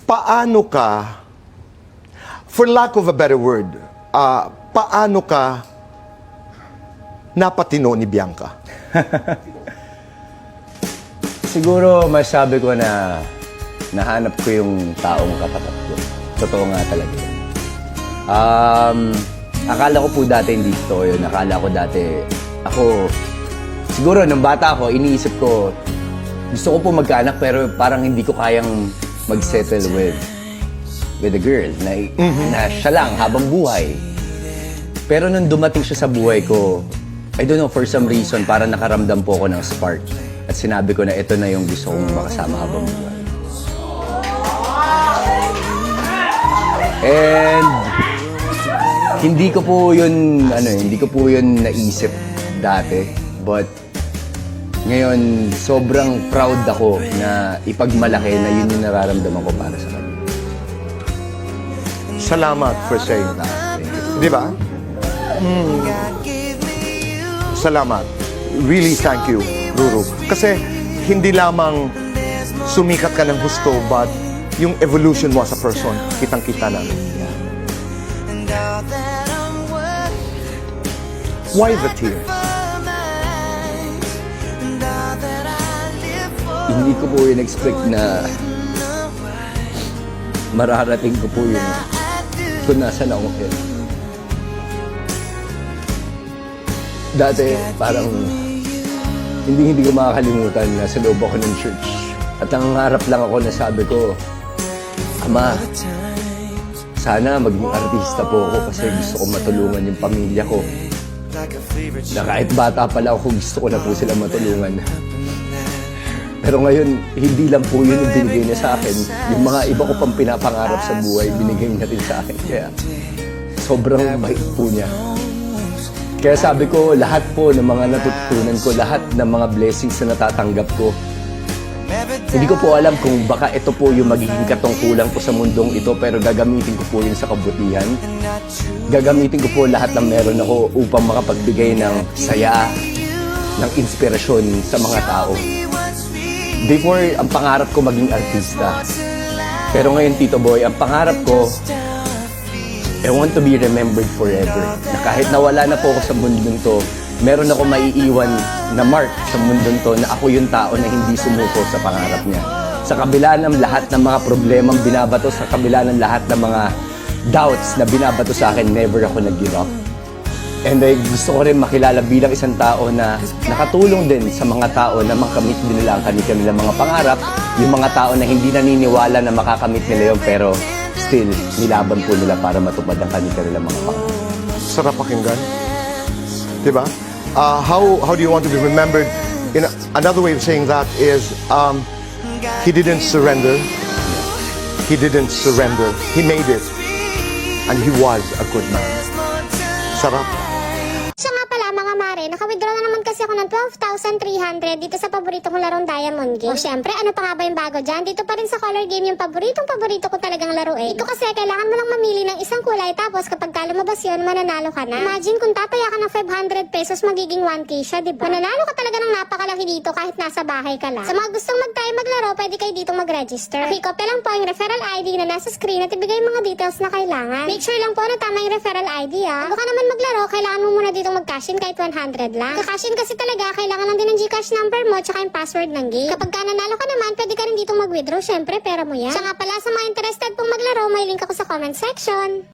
paano ka, for lack of a better word, paano ka napatino ni Bianca? Siguro masabi ko na nahanap ko yung taong katapat ko. Totoo nga talaga yun. Akala ko po dati hindi totoo yun. Akala ko dati, siguro nung bata ako, iniisip ko, gusto ko po magkaanak pero parang hindi ko kayang mag-settle with a girl na siya lang habang buhay. Pero nung dumating siya sa buhay ko, I don't know, for some reason, parang nakaramdam po ako ng spark. At sinabi ko na ito na yung gusto kong makasama habang buhay. And hindi ko po yun naisip dati. But ngayon, sobrang proud ako na ipagmalaki na yun yung nararamdaman ko para sa kanya. Salamat for saying that. Di ba? Salamat. Really thank you, Ruru. Kasi hindi lamang sumikat ka ng gusto, but yung evolution mo as a person, kitang-kita namin. Why the tears? Hindi ko po in-expect na mararating ko po yun kung nasan ako ngayon. Dati, parang hindi ko makakalimutan na sa loob ako ng church. At ang harap lang ako na sabi ko, Ama, sana maging artista po ako kasi gusto ko matulungan yung pamilya ko. Na kahit bata pa lang ako, gusto ko na po sila matulungan. Pero ngayon, hindi lang po yun yung binigay niya sa akin. Yung mga iba ko pang pinapangarap sa buhay, binigay niya rin sa akin. Kaya sobrang bait po niya. Kaya sabi ko, lahat po ng mga natutunan ko, lahat ng mga blessings na natatanggap ko, hindi ko po alam kung baka ito po yung magiging katungkulan ko sa mundong ito, pero gagamitin ko po yun sa kabutihan. Gagamitin ko po lahat ng meron ako upang makapagbigay ng saya, ng inspirasyon sa mga tao. Before, ang pangarap ko maging artista. Pero ngayon, Tito Boy, ang pangarap ko, I want to be remembered forever. Na kahit nawala na po ako sa mundong to, meron ako maiiwan na mark sa mundong to na ako yung tao na hindi sumuko sa pangarap niya. Sa kabila ng lahat ng mga problemang binabato, sa kabila ng lahat ng mga doubts na binabato sa akin, never ako nag-give up. And gusto ko rin makilala bilang isang tao na nakatulong din sa mga tao na makamit din nila ang kanilang mga pangarap, yung mga tao na hindi naniniwala na makakamit nila yun, pero still, nilaban po nila para matupad ang kanilang mga pangarap. Sarap pakinggan. Diba? How do you want to be remembered? Another way of saying that is, he didn't surrender. He didn't surrender. He made it. And he was a good man. Sarap. Siya nga pala mga mare, naka-withdraw na naman kasi ako ng 12,300 dito sa paborito kong larong Diamond Game. O syempre, ano pa nga ba yung bago dyan? Dito pa rin sa color game yung paborito ko talagang laruin. Ito kasi kailangan mo lang mamili ng isang kulay, tapos kapag lumabas yun, mananalo ka na. Imagine kung tatayakan ng 500 pesos, magiging 1K siya, diba? Mananalo ka talaga ng napakalaki dito kahit nasa bahay ka lang. Sa mga gustong mag-try maglaro, pwede kayo dito mag-register. Okay, copy lang po yung referral ID na nasa screen at ibigay mga details na kailangan. Make sure lang po na tama yung referral ID Bago ka naman maglaro, kailangan mo muna dito mag-cash in kahit 100 lang. Ka-cash in kasi talaga, kailangan lang din ng GCash number mo tsaka yung password ng game. Kapag nanalo ka naman, pwede ka rin dito mag-withdraw. Syempre, pera mo yan. Siya nga pala, sa mga interested pong maglaro, may link ako sa comment section.